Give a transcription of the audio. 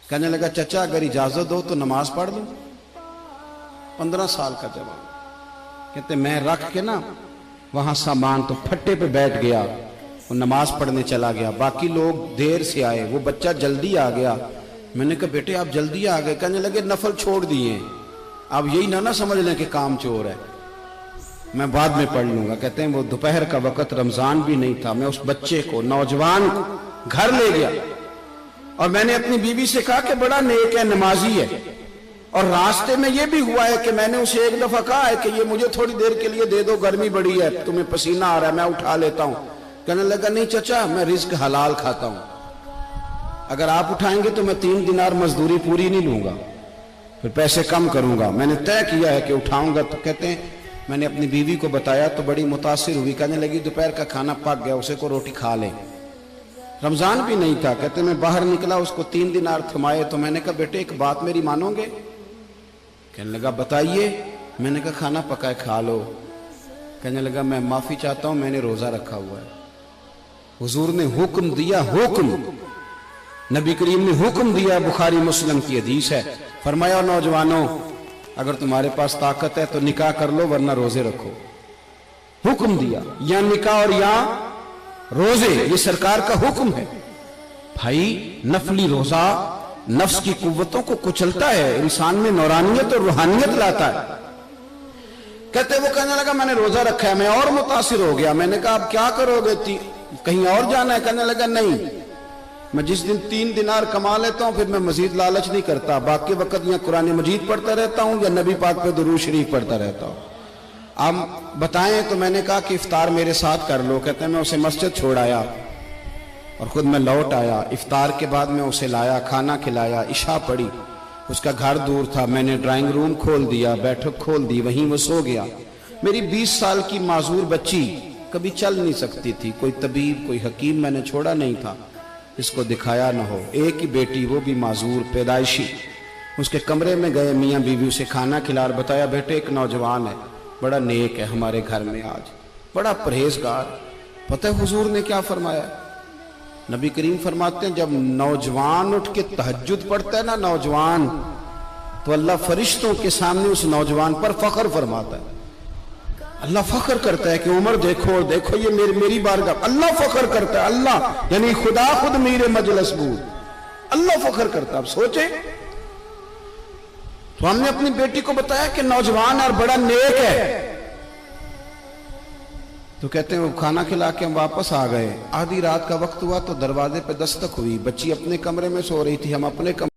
کہنے لگا چچا اگر اجازت دو تو نماز پڑھ لوں. 15 سال کا جوان. کہتے میں رکھ کے نا وہاں سامان تو پھٹے پہ بیٹھ گیا, وہ نماز پڑھنے چلا گیا. باقی لوگ دیر سے آئے, وہ بچہ جلدی آ گیا. میں نے کہا بیٹے آپ جلدی آ گئے. کہنے لگے نفل چھوڑ دیے, آپ یہی نہ سمجھ لیں کہ کام چور ہے, میں بعد میں پڑھ لوں گا. کہتے ہیں وہ دوپہر کا وقت, رمضان بھی نہیں تھا. میں اس بچے کو, نوجوان کو گھر لے گیا اور میں نے اپنی بیوی سے کہا کہ بڑا نیک ہے, نمازی ہے. اور راستے میں یہ بھی ہوا ہے کہ میں نے اسے ایک دفعہ کہا ہے کہ یہ مجھے تھوڑی دیر کے لیے دے دو, گرمی بڑی ہے, تمہیں پسینہ آ رہا ہے, میں اٹھا لیتا ہوں. کہنے لگا نہیں چچا میں رزق حلال کھاتا ہوں, اگر آپ اٹھائیں گے تو میں 3 دینار مزدوری پوری نہیں لوں گا, پھر پیسے کم کروں گا. میں نے طے کیا ہے کہ اٹھاؤں گا. تو کہتے ہیں میں نے اپنی بیوی کو بتایا تو بڑی متاثر ہوئی. کہنے لگی دوپہر کا کھانا پک گیا, اسے کو روٹی کھا لیں. رمضان بھی نہیں تھا. کہتے میں باہر نکلا, اس کو 3 دینار تھمائے. تو میں نے کہا بیٹے ایک بات میری مانو گے؟ کہنے لگا بتائیے. میں نے کہا کھانا پکائے کھا لو. کہنے لگا میں معافی چاہتا ہوں, میں نے روزہ رکھا ہوا ہے. حضور نے حکم دیا, حکم نبی کریم نے حکم دیا, بخاری مسلم کی حدیث ہے. فرمایا نوجوانوں اگر تمہارے پاس طاقت ہے تو نکاح کر لو ورنہ روزے رکھو. حکم دیا, یا نکاح اور یا روزے, یہ سرکار کا حکم ہے. بھائی نفلی روزہ نفس کی قوتوں کو کچلتا ہے, انسان میں نورانیت اور روحانیت لاتا ہے. کہتے وہ کہنے لگا میں نے روزہ رکھا ہے. میں اور متاثر ہو گیا. میں نے کہا اب کیا کرو گے, کہیں اور جانا ہے؟ کہنے لگا نہیں, میں جس دن 3 دینار کما لیتا ہوں پھر میں مزید لالچ نہیں کرتا, باقی وقت یا قرآن مجید پڑھتا رہتا ہوں یا نبی پاک پہ درود شریف پڑھتا رہتا ہوں. آپ بتائیں. تو میں نے کہا کہ افطار میرے ساتھ کر لو. کہتے ہیں میں اسے مسجد چھوڑ آیا اور خود میں لوٹ آیا. افطار کے بعد میں اسے لایا, کھانا کھلایا, عشاء پڑھی. اس کا گھر دور تھا, میں نے ڈرائنگ روم کھول دیا, بیٹھک کھول دی, وہیں وہ سو گیا. میری 20 سال کی معذور بچی کبھی چل نہیں سکتی تھی, کوئی طبیب کوئی حکیم میں نے چھوڑا نہیں تھا اس کو دکھایا نہ ہو. ایک ہی بیٹی, وہ بھی معذور پیدائشی. اس کے کمرے میں گئے, میاں بیوی اسے کھانا کھلا اور بتایا بیٹے ایک نوجوان ہے, بڑا نیک ہے, ہمارے گھر میں آج بڑا پرہیزگار. پتہ ہے حضور نے کیا فرمایا؟ نبی کریم فرماتے ہیں جب نوجوان اٹھ کے تہجد پڑھتا ہے نا نوجوان, تو اللہ فرشتوں کے سامنے اس نوجوان پر فخر فرماتا ہے. اللہ فخر کرتا ہے کہ عمر دیکھو دیکھو یہ میری بارگاہ. اللہ فخر کرتا ہے, اللہ یعنی خدا خود میر مجلس بود, اللہ فخر کرتا ہے. اب سوچیں. تو ہم نے اپنی بیٹی کو بتایا کہ نوجوان اور بڑا نیک ہے. تو کہتے ہیں وہ کھانا کھلا کے ہم واپس آ گئے. آدھی رات کا وقت ہوا تو دروازے پہ دستک ہوئی. بچی اپنے کمرے میں سو رہی تھی, ہم اپنے کمرے